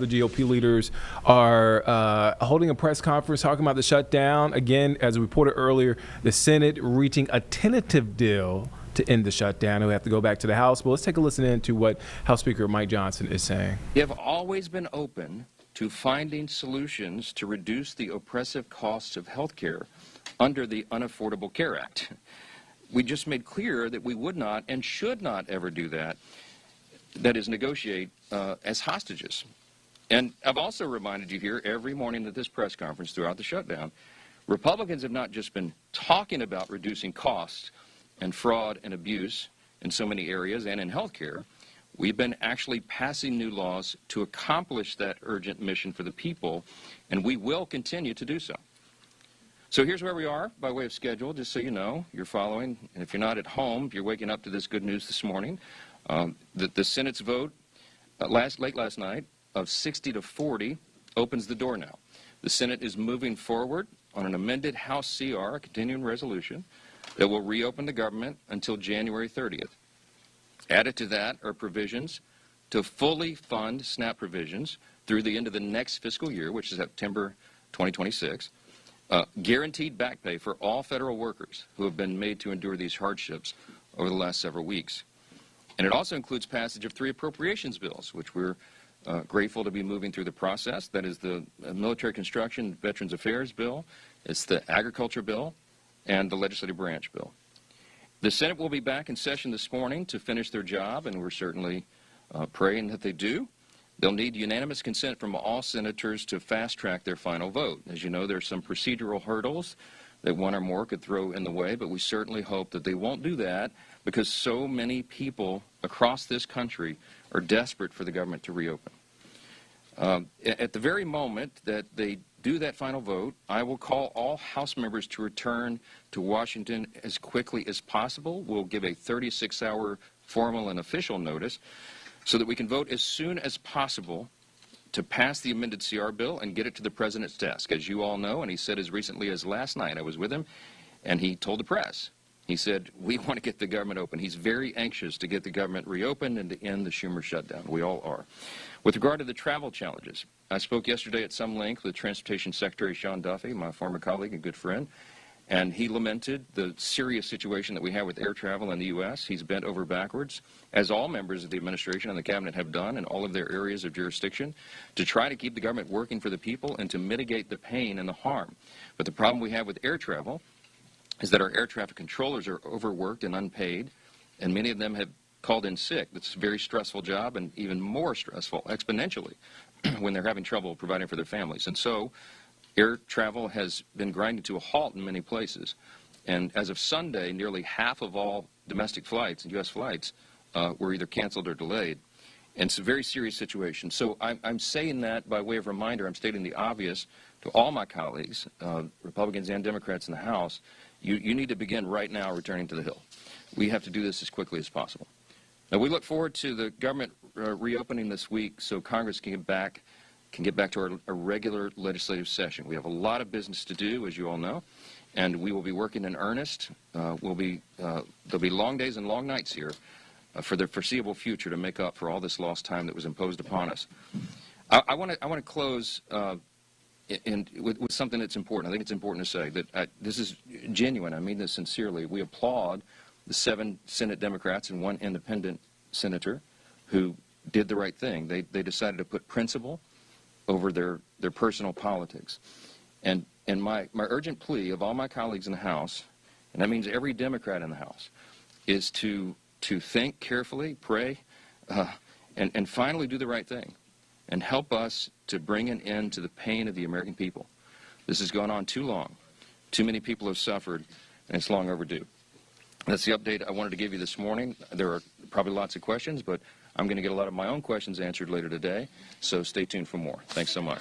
The GOP leaders are holding a press conference talking about the shutdown. Again, as reported earlier, the Senate reaching a tentative deal to end the shutdown. We have to go back to the House, but let's take a listen in to what House Speaker Mike Johnson is saying. We have always been open to finding solutions to reduce the oppressive costs of health care under the Unaffordable Care Act. We just made clear that we would not and should not ever do that, that is, negotiate as hostages. And I've also reminded you here every morning at this press conference throughout the shutdown, Republicans have not just been talking about reducing costs and fraud and abuse in so many areas and in health care. We've been actually passing new laws to accomplish that urgent mission for the people, and we will continue to do so. So here's where we are by way of schedule, just so you know, you're following. And if you're not at home, if you're waking up to this good news this morning, the Senate's vote late last night of 60 to 40 opens the door now. The Senate is moving forward on an amended House CR, a continuing resolution, that will reopen the government until January 30th. Added to that are provisions to fully fund SNAP provisions through the end of the next fiscal year, which is September 2026, guaranteed back pay for all federal workers who have been made to endure these hardships over the last several weeks. And it also includes passage of 3 appropriations bills, which we're grateful to be moving through the process. That is the Military Construction Veterans Affairs bill, it's the Agriculture bill, and the Legislative Branch bill. The Senate will be back in session this morning to finish their job, and we're certainly praying that they do. They'll need unanimous consent from all senators to fast-track their final vote. As you know, there's some procedural hurdles that one or more could throw in the way, but we certainly hope that they won't do that because so many people across this country are desperate for the government to reopen. At the very moment that they do that final vote, I will call all House members to return to Washington as quickly as possible. We'll give a 36-hour formal and official notice so that we can vote as soon as possible to pass the amended CR bill and get it to the President's desk. As you all know, and he said as recently as last night, I was with him, and he told the press, he said, we want to get the government open. He's very anxious to get the government reopened and to end the Schumer shutdown. We all are. With regard to the travel challenges, I spoke yesterday at some length with Transportation Secretary Sean Duffy, my former colleague and good friend, and he lamented the serious situation that we have with air travel in the U.S. He's bent over backwards, as all members of the administration and the cabinet have done in all of their areas of jurisdiction, to try to keep the government working for the people and to mitigate the pain and the harm. But the problem we have with air travel is that our air traffic controllers are overworked and unpaid, and many of them have called in sick. It's a very stressful job and even more stressful exponentially when they're having trouble providing for their families. And so air travel has been grinding to a halt in many places. And as of Sunday, nearly half of all domestic flights, U.S. flights, were either canceled or delayed. And it's a very serious situation. So I'm saying that by way of reminder. I'm stating the obvious to all my colleagues, Republicans and Democrats in the House. You need to begin right now returning to the Hill. We have to do this as quickly as possible. Now, we look forward to the government reopening this week so Congress can get back to our regular legislative session. We have a lot of business to do, as you all know, and we will be working in earnest. There'll be long days and long nights here for the foreseeable future to make up for all this lost time that was imposed upon us. I want to close with something that's important. I think it's important to say that this is genuine. I mean this sincerely. We applaud the 7 Senate Democrats and 1 independent senator who did the right thing. They decided to put principle over their personal politics. And my urgent plea of all my colleagues in the House, and that means every Democrat in the House, is to think carefully, pray, and finally do the right thing and help us to bring an end to the pain of the American people. This has gone on too long. Too many people have suffered, and it's long overdue. That's the update I wanted to give you this morning. There are probably lots of questions, but I'm going to get a lot of my own questions answered later today, so stay tuned for more. Thanks so much.